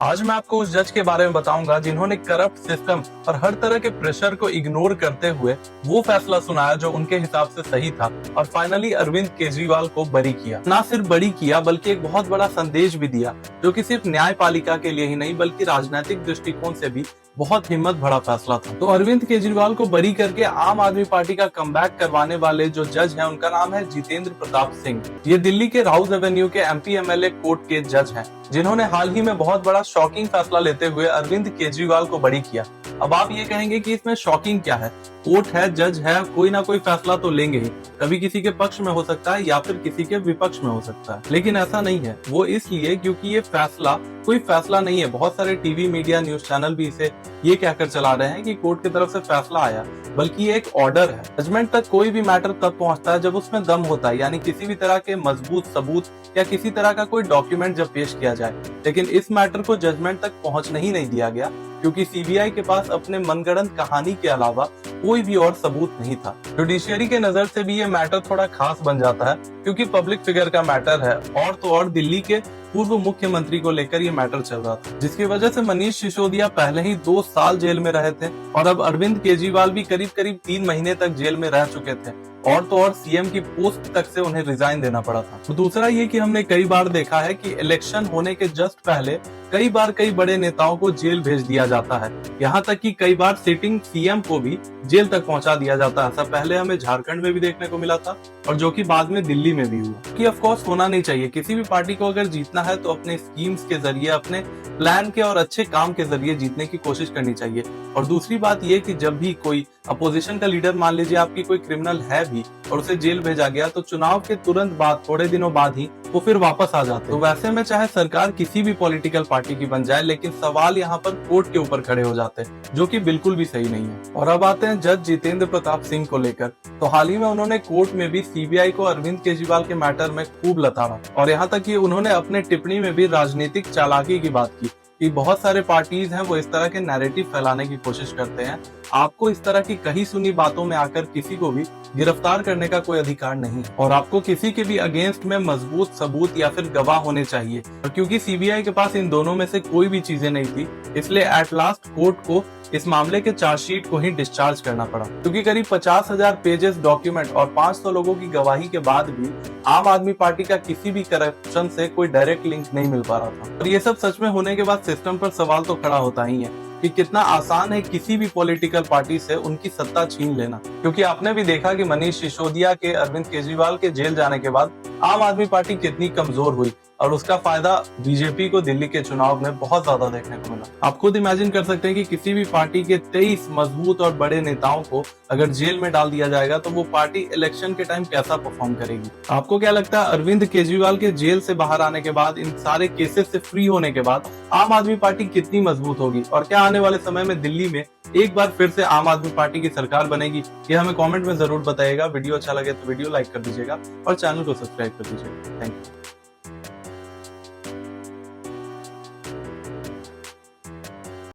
आज मैं आपको उस जज के बारे में बताऊंगा जिन्होंने करप्ट सिस्टम और हर तरह के प्रेशर को इग्नोर करते हुए वो फैसला सुनाया जो उनके हिसाब से सही था और फाइनली अरविंद केजरीवाल को बरी किया। ना सिर्फ बरी किया बल्कि एक बहुत बड़ा संदेश भी दिया, जो कि सिर्फ न्यायपालिका के लिए ही नहीं बल्कि राजनीतिक दृष्टिकोण से भी बहुत हिम्मत भरा फैसला था। तो अरविंद केजरीवाल को बरी करके आम आदमी पार्टी का कमबैक करवाने वाले जो जज हैं उनका नाम है जितेंद्र प्रताप सिंह। ये दिल्ली के राउज एवेन्यू के एमपी एमएलए कोर्ट के जज हैं, जिन्होंने हाल ही में बहुत बड़ा शॉकिंग फैसला लेते हुए अरविंद केजरीवाल को बरी किया। अब आप ये कहेंगे कि इसमें शॉकिंग क्या है? कोर्ट है, जज है, कोई ना कोई फैसला तो लेंगे ही। कभी किसी के पक्ष में हो सकता है या फिर किसी के विपक्ष में हो सकता है, लेकिन ऐसा नहीं है। वो इसलिए क्योंकि ये फैसला कोई फैसला नहीं है। बहुत सारे टीवी मीडिया न्यूज चैनल भी इसे ये कहकर चला रहे हैं कि कोर्ट की तरफ से फैसला आया, बल्कि ये एक ऑर्डर है। जजमेंट तक कोई भी मैटर तब पहुंचता है जब उसमें दम होता है, यानी किसी भी तरह के मजबूत सबूत या किसी तरह का कोई डॉक्यूमेंट जब पेश किया जाए। लेकिन इस मैटर को जजमेंट तक पहुंचने ही नहीं दिया गया, क्योंकि सीबीआई के पास अपने मनगढ़ंत कहानी के अलावा कोई भी और सबूत नहीं था। जुडिशियरी के नजर से भी ये मैटर थोड़ा खास बन जाता है, क्योंकि पब्लिक फिगर का मैटर है, और तो और दिल्ली के पूर्व मुख्यमंत्री को लेकर ये मैटर चल रहा था, जिसकी वजह से मनीष सिसोदिया पहले ही 2 साल जेल में रहे थे और अब अरविंद केजरीवाल भी करीब 3 महीने तक जेल में रह चुके थे, और तो और सीएम की पोस्ट तक से उन्हें रिजाइन देना पड़ा था। तो दूसरा ये कि हमने कई बार देखा है कि इलेक्शन होने के जस्ट पहले कई बार कई बड़े नेताओं को जेल भेज दिया जाता है, यहाँ तक कि कई बार सिटिंग सीएम को भी जेल तक पहुंचा दिया जाता है। ऐसा पहले हमें झारखंड में भी देखने को मिला था और जो कि बाद में दिल्ली में भी हुआ। कि ऑफ कोर्स होना नहीं चाहिए। किसी भी पार्टी को अगर जीतना है तो अपने स्कीम्स के जरिए, अपने प्लान के और अच्छे काम के जरिए जीतने की कोशिश करनी चाहिए। और दूसरी बात ये कि जब भी कोई अपोजिशन का लीडर, मान लीजिए आपकी कोई क्रिमिनल है भी और उसे जेल भेजा गया, तो चुनाव के तुरंत बाद, थोड़े दिनों बाद ही वो फिर वापस आ जाते हैं। तो वैसे में चाहे सरकार किसी भी पॉलिटिकल पार्टी की बन जाए, लेकिन सवाल यहाँ पर कोर्ट के ऊपर खड़े हो जाते हैं, जो कि बिल्कुल भी सही नहीं है। और अब आते हैं जज जितेंद्र प्रताप सिंह को लेकर। तो हाल ही में उन्होंने कोर्ट में भी सीबीआई को अरविंद केजरीवाल के मैटर में खूब लताड़ा, और यहाँ तक कि उन्होंने अपने टिप्पणी में भी राजनीतिक चालाकी की बात की कि बहुत सारे पार्टीज हैं वो इस तरह के नैरेटिव फैलाने की कोशिश करते हैं। आपको इस तरह की कही सुनी बातों में आकर किसी को भी गिरफ्तार करने का कोई अधिकार नहीं है, और आपको किसी के भी अगेंस्ट में मजबूत सबूत या फिर गवाह होने चाहिए। और क्योंकि सीबीआई के पास इन दोनों में से कोई भी चीजें नहीं थी, इसलिए एट लास्ट कोर्ट को इस मामले के चार्जशीट को ही डिस्चार्ज करना पड़ा, क्योंकि करीब 50,000 पेजेस डॉक्यूमेंट और 500 लोगों की गवाही के बाद भी आम आदमी पार्टी का किसी भी करप्शन से कोई डायरेक्ट लिंक नहीं मिल पा रहा था। और ये सब सच में होने के बाद सिस्टम पर सवाल तो खड़ा होता ही है कि कितना आसान है किसी भी पॉलिटिकल पार्टी से उनकी सत्ता छीन लेना। क्योंकि आपने भी देखा कि मनीष सिसोदिया के, अरविंद केजरीवाल के जेल जाने के बाद आम आदमी पार्टी कितनी कमजोर हुई, और उसका फायदा बीजेपी को दिल्ली के चुनाव में बहुत ज्यादा देखने को मिला। आप खुद इमेजिन कर सकते हैं कि किसी भी पार्टी के 23 मजबूत और बड़े नेताओं को अगर जेल में डाल दिया जाएगा तो वो पार्टी इलेक्शन के टाइम कैसा परफॉर्म करेगी। आपको क्या लगता है, अरविंद केजरीवाल के जेल से बाहर आने के बाद, इन सारे केसेस से फ्री होने के बाद आम आदमी पार्टी कितनी मजबूत होगी, और क्या आने वाले समय में दिल्ली में एक बार फिर से आम आदमी पार्टी की सरकार बनेगी? ये हमें कमेंट में जरूर बताइएगा। वीडियो अच्छा लगे तो वीडियो लाइक कर दीजिएगा और चैनल को सब्सक्राइब कर दीजिएगा। Thank you.